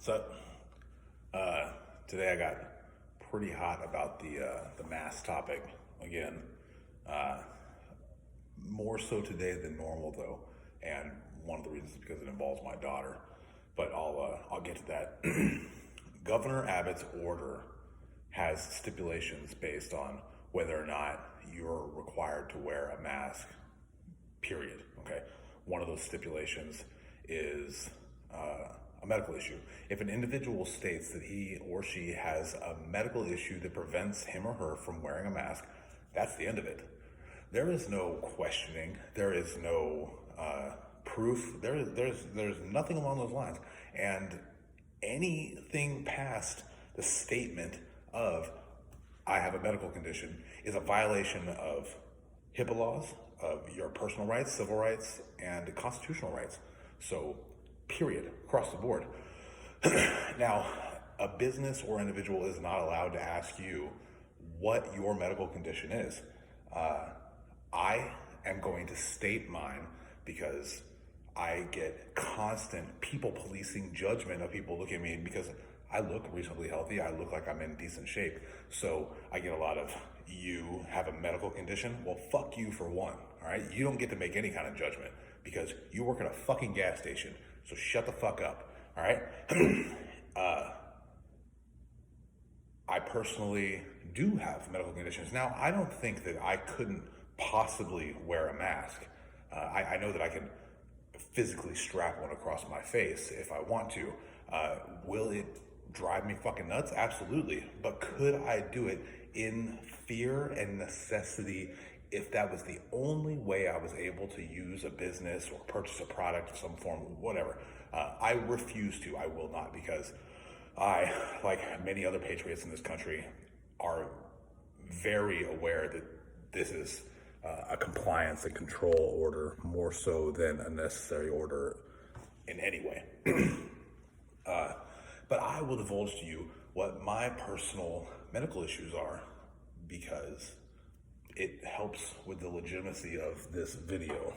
So, today I got pretty hot about the mask topic again. Uh, More so today than normal though, and one of the reasons is because it involves my daughter. But I'll get to that. Governor Abbott's order has stipulations based on whether or not you're required to wear a mask. Period. Okay. One of those stipulations is a medical issue. If an individual states that he or she has a medical issue that prevents him or her from wearing a mask, that's the end of it. There is no questioning. There is no proof. There's nothing along those lines. And anything past the statement of I have a medical condition is a violation of HIPAA laws, of your personal rights, civil rights, and constitutional rights. So, period, across the board. Now, a business or individual is not allowed to ask you what your medical condition is. I am going to state mine because I get constant people policing judgment of people looking at me because I look reasonably healthy. I look like I'm in decent shape. So I get a lot of, you have a medical condition? Well, fuck you for one, all right? You don't get to make any kind of judgment because you work at a fucking gas station. So shut the fuck up, all right? I personally do have medical conditions. Now, I don't think that I couldn't possibly wear a mask. I know that I can physically strap one across my face if I want to. Will it drive me fucking nuts? Absolutely. But could I do it in fear and necessity if that was the only way I was able to use a business or purchase a product of some form, whatever? I refuse to. I will not, because I, like many other patriots in this country, are very aware that this is a compliance and control order more so than a necessary order in any way. But I will divulge to you what my personal medical issues are because it helps with the legitimacy of this video.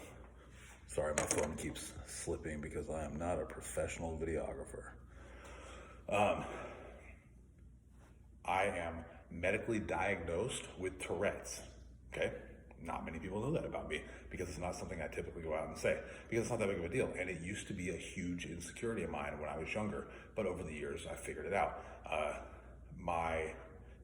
Sorry, my phone keeps slipping because I am not a professional videographer. I am medically diagnosed with Tourette's, okay? Not many people know that about me because it's not something I typically go out and say because it's not that big of a deal. And it used to be a huge insecurity of mine when I was younger, but over the years I figured it out. My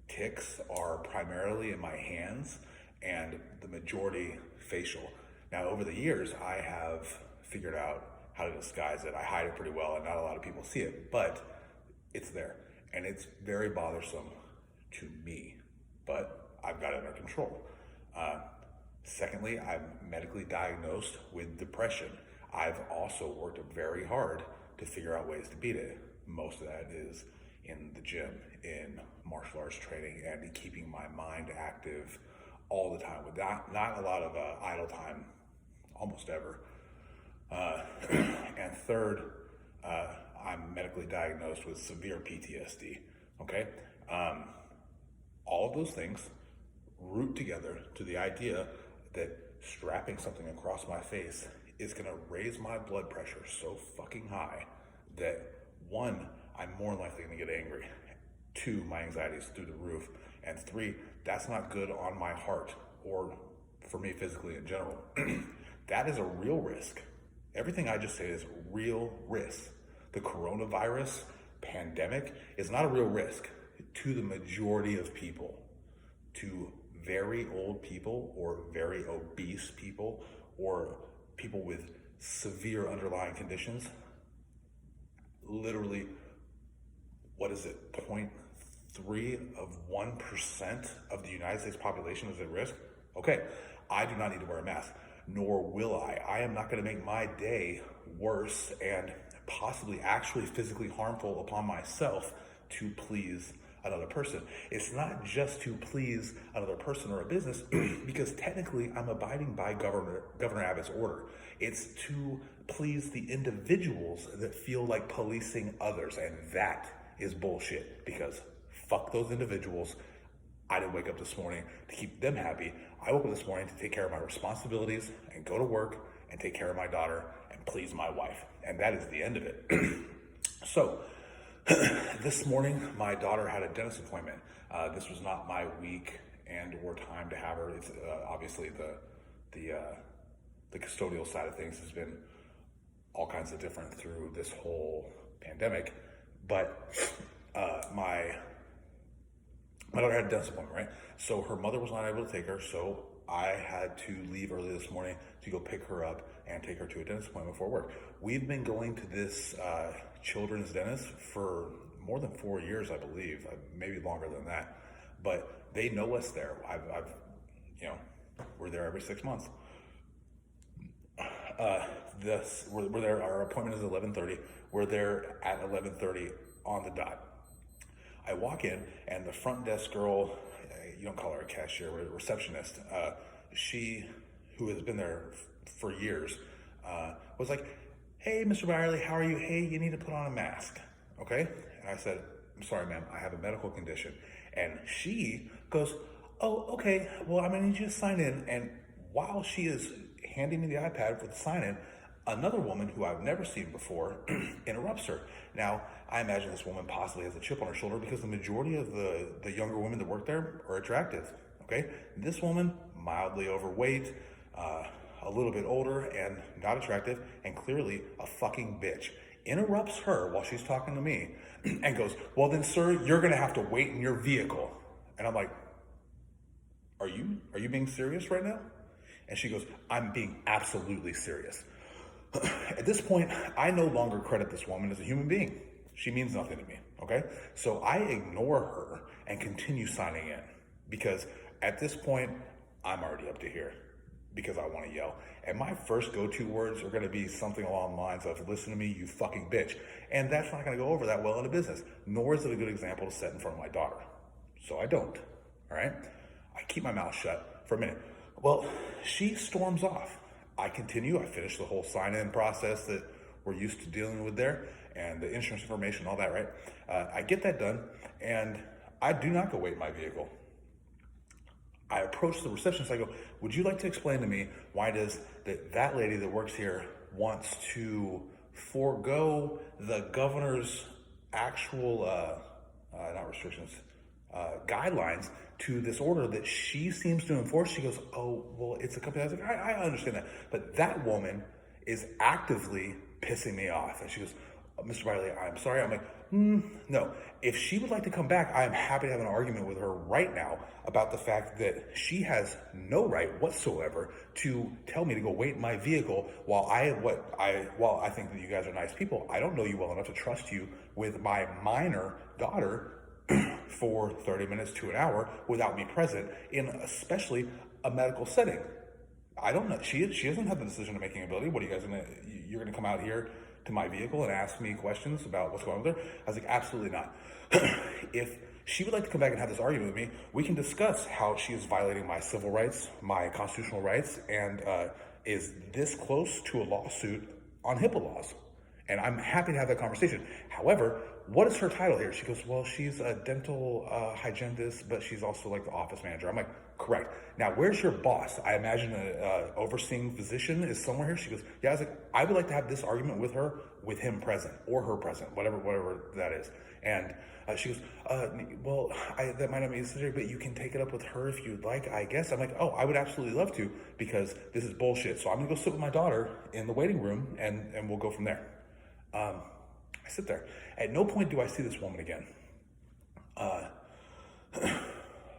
tics are primarily in my hands and the majority facial. Now, over the years, I have figured out how to disguise it. I hide it pretty well and not a lot of people see it, but it's there and it's very bothersome to me, but I've got it under control. Secondly, I'm medically diagnosed with depression. I've also worked very hard to figure out ways to beat it. Most of that is in the gym, in martial arts training, and in keeping my mind active all the time with not a lot of idle time, almost ever. And third, I'm medically diagnosed with severe PTSD, okay? All of those things root together to the idea that strapping something across my face is gonna raise my blood pressure so fucking high that one, I'm more likely gonna get angry. Two, my anxiety is through the roof. And three, that's not good on my heart or for me physically in general. That is a real risk. Everything I just said is real risk. The coronavirus pandemic is not a real risk to the majority of people. To very old people or very obese people or people with severe underlying conditions, literally, what is it, 0.3 of 1% of the United States population is at risk? Okay, I do not need to wear a mask, nor will I. I am not gonna make my day worse and possibly actually physically harmful upon myself to please another person. It's not just to please another person or a business because technically I'm abiding by Governor Abbott's order. It's to please the individuals that feel like policing others, and that is bullshit because fuck those individuals. I didn't wake up this morning to keep them happy. I woke up this morning to take care of my responsibilities and go to work and take care of my daughter and please my wife. And that is the end of it. So This morning, my daughter had a dentist appointment. This was not my week and or time to have her. It's obviously the custodial side of things has been all kinds of different through this whole pandemic. But my daughter had a dentist appointment, right? So her mother was not able to take her, so I had to leave early this morning to go pick her up and take her to a dentist appointment before work. We've been going to this children's dentist for more than 4 years, I believe, maybe longer than that. But they know us there. I've we're there every 6 months. We're there. Our appointment is 11:30. We're there at 11:30 on the dot. I walk in, and the front desk girl, you don't call her a cashier, but a receptionist, she, who has been there for years, was like, "Hey, Mr. Byerly, how are you? Hey, you need to put on a mask, okay?" And I said, "I'm sorry, ma'am, I have a medical condition." And she goes, "Oh, okay, well, I'm gonna need you to sign in." And while she is handing me the iPad for the sign in, another woman who I've never seen before interrupts her. Now, I imagine this woman possibly has a chip on her shoulder because the majority of the younger women that work there are attractive, okay? This woman, mildly overweight, a little bit older and not attractive, and clearly a fucking bitch, interrupts her while she's talking to me and goes, "Well then, sir, you're gonna have to wait in your vehicle." And I'm like, are you being serious right now? And she goes, "I'm being absolutely serious." At this point, I no longer credit this woman as a human being. She means nothing to me, okay? So I ignore her and continue signing in because at this point, I'm already up to here because I want to yell. And my first go-to words are going to be something along the lines of, "Listen to me, you fucking bitch." And that's not going to go over that well in a business, nor is it a good example to set in front of my daughter. So I don't, all right? I keep my mouth shut for a minute. Well, she storms off. I continue. I finish the whole sign-in process that we're used to dealing with there and the insurance information, all that, right? I get that done, and I do not go wait in my vehicle. I approach the receptionist. I go, "Would you like to explain to me why it is that lady that works here wants to forego the governor's actual, not restrictions, guidelines to this order that she seems to enforce?" She goes, "Oh, well, it's a company." I was like, I understand that. But that woman is actively pissing me off. And she goes, "Mr. Byerly, I'm sorry." I'm like, no. If she would like to come back, I am happy to have an argument with her right now about the fact that she has no right whatsoever to tell me to go wait in my vehicle while I think that you guys are nice people. I don't know you well enough to trust you with my minor daughter for 30 minutes to an hour without me present in especially a medical setting. I don't know. She doesn't have the decision-making ability. What are you guys you're gonna come out here to my vehicle and ask me questions about what's going on with her? I was like, absolutely not. If she would like to come back and have this argument with me, we can discuss how she is violating my civil rights, my constitutional rights, and is this close to a lawsuit on HIPAA laws. And I'm happy to have that conversation. However, what is her title here? She goes, "Well, she's a dental hygienist, but she's also like the office manager." I'm like, "Correct. Now, where's your boss?" I imagine an overseeing physician is somewhere here. She goes, "Yeah." I was like, "I would like to have this argument with her, with him present or her present, whatever that is." And she goes, "Well, that might not be necessary, but you can take it up with her if you'd like, I guess." I'm like, "Oh, I would absolutely love to because this is bullshit. So I'm gonna go sit with my daughter in the waiting room and we'll go from there." I sit there. At no point do I see this woman again.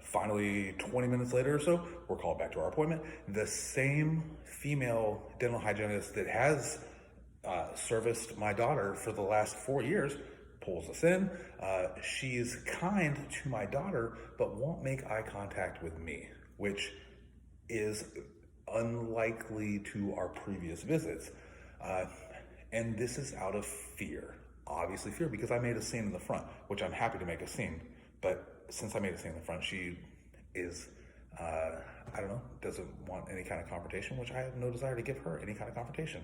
Finally, 20 minutes later or so, we're called back to our appointment. The same female dental hygienist that has serviced my daughter for the last 4 years pulls us in. She's kind to my daughter, but won't make eye contact with me, which is unlikely to our previous visits. And this is out of fear. Obviously fear, because I made a scene in the front, which I'm happy to make a scene. But since I made a scene in the front, she is, I don't know, doesn't want any kind of confrontation, which I have no desire to give her any kind of confrontation.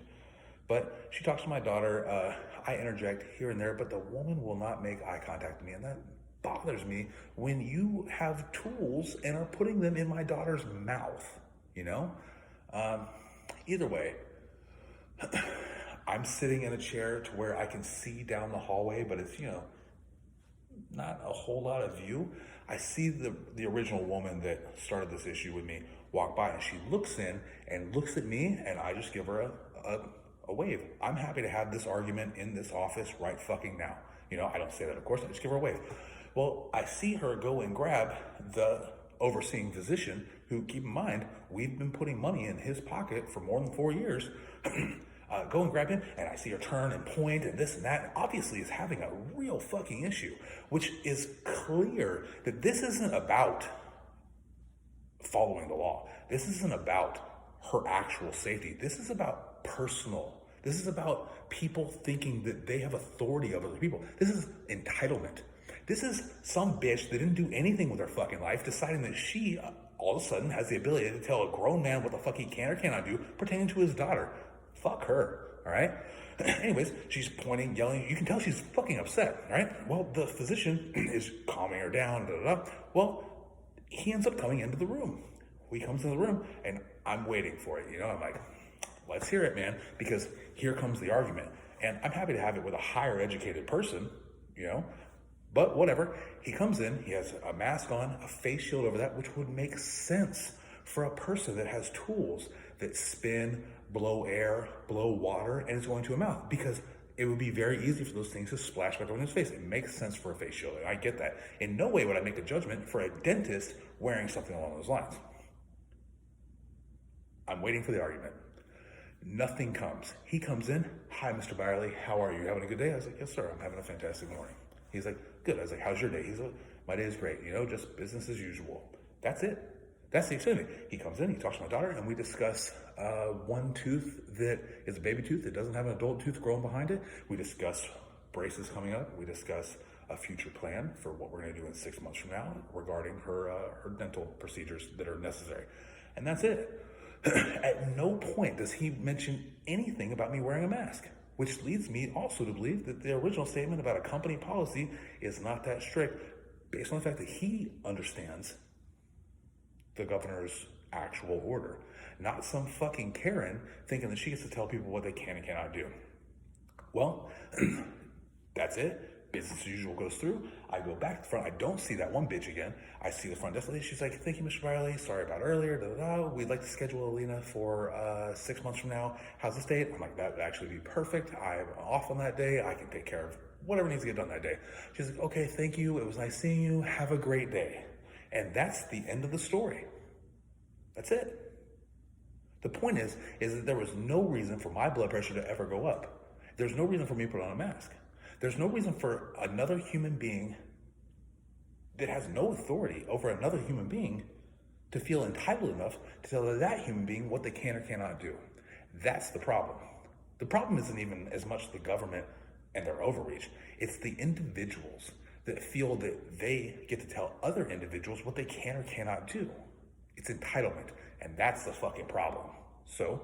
But she talks to my daughter. I interject here and there, but the woman will not make eye contact with me. And that bothers me when you have tools and are putting them in my daughter's mouth, you know? Either way, I'm sitting in a chair to where I can see down the hallway, but it's, not a whole lot of view. I see the original woman that started this issue with me walk by, and she looks in and looks at me, and I just give her a wave. I'm happy to have this argument in this office right fucking now. I don't say that, of course, I just give her a wave. Well, I see her go and grab the overseeing physician who, keep in mind, we've been putting money in his pocket for more than 4 years. Go and grab him, and I see her turn and point and this and that, and obviously is having a real fucking issue, which is clear that this isn't about following the law. This isn't about her actual safety. This is about personal. This is about people thinking that they have authority over other people. This is entitlement. This is some bitch that didn't do anything with her fucking life, deciding that she all of a sudden has the ability to tell a grown man what the fuck he can or cannot do pertaining to his daughter. Fuck her, all right? Anyways, she's pointing, yelling. You can tell she's fucking upset, all right? Well, the physician is calming her down, Well, he ends up coming into the room. He comes into the room, and I'm waiting for it. I'm like, let's hear it, man, because here comes the argument. And I'm happy to have it with a higher educated person, but whatever. He comes in, he has a mask on, a face shield over that, which would make sense for a person that has tools that spin, blow air, blow water, and it's going to a mouth, because it would be very easy for those things to splash back over his face. It makes sense for a face shield, and I get that. In no way would I make a judgment for a dentist wearing something along those lines. I'm waiting for the argument. Nothing comes. He comes in. Hi, Mr. Byerly. How are you? Having a good day? I was like, yes, sir. I'm having a fantastic morning. He's like, good. I was like, how's your day? He's like, my day is great. Just business as usual. That's it. That's the extent of it. He comes in, he talks to my daughter, and we discuss one tooth that is a baby tooth that doesn't have an adult tooth growing behind it. We discuss braces coming up. We discuss a future plan for what we're going to do in 6 months from now regarding her dental procedures that are necessary. And that's it. At no point does he mention anything about me wearing a mask, which leads me also to believe that the original statement about a company policy is not that strict, based on the fact that he understands the governor's actual order, not some fucking Karen thinking that she gets to tell people what they can and cannot do. Well, that's it. Business as usual goes through. I go back to the front. I don't see that one bitch again. I see the front desk lady. She's like, thank you, Mr. Riley. Sorry about earlier. We'd like to schedule Alina for 6 months from now. How's this date? I'm like, that would actually be perfect. I'm off on that day. I can take care of whatever needs to get done that day. She's like, okay, thank you. It was nice seeing you. Have a great day. And that's the end of the story. That's it. The point is that there was no reason for my blood pressure to ever go up. There's no reason for me to put on a mask. There's no reason for another human being that has no authority over another human being to feel entitled enough to tell that human being what they can or cannot do. That's the problem. The problem isn't even as much the government and their overreach. It's the individuals that feel that they get to tell other individuals what they can or cannot do. It's entitlement, and that's the fucking problem. So,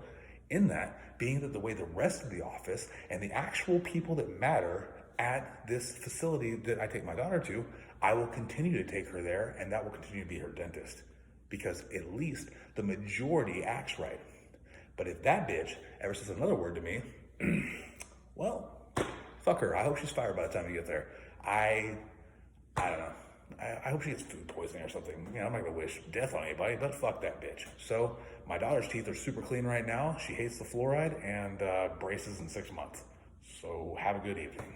in that, being that the way the rest of the office and the actual people that matter at this facility that I take my daughter to, I will continue to take her there, and that will continue to be her dentist, because at least the majority acts right. But if that bitch ever says another word to me, well, fuck her. I hope she's fired by the time you get there. I don't know. I hope she gets food poisoning or something. I'm not gonna wish death on anybody, but fuck that bitch. So my daughter's teeth are super clean right now. She hates the fluoride, and braces in 6 months. So have a good evening.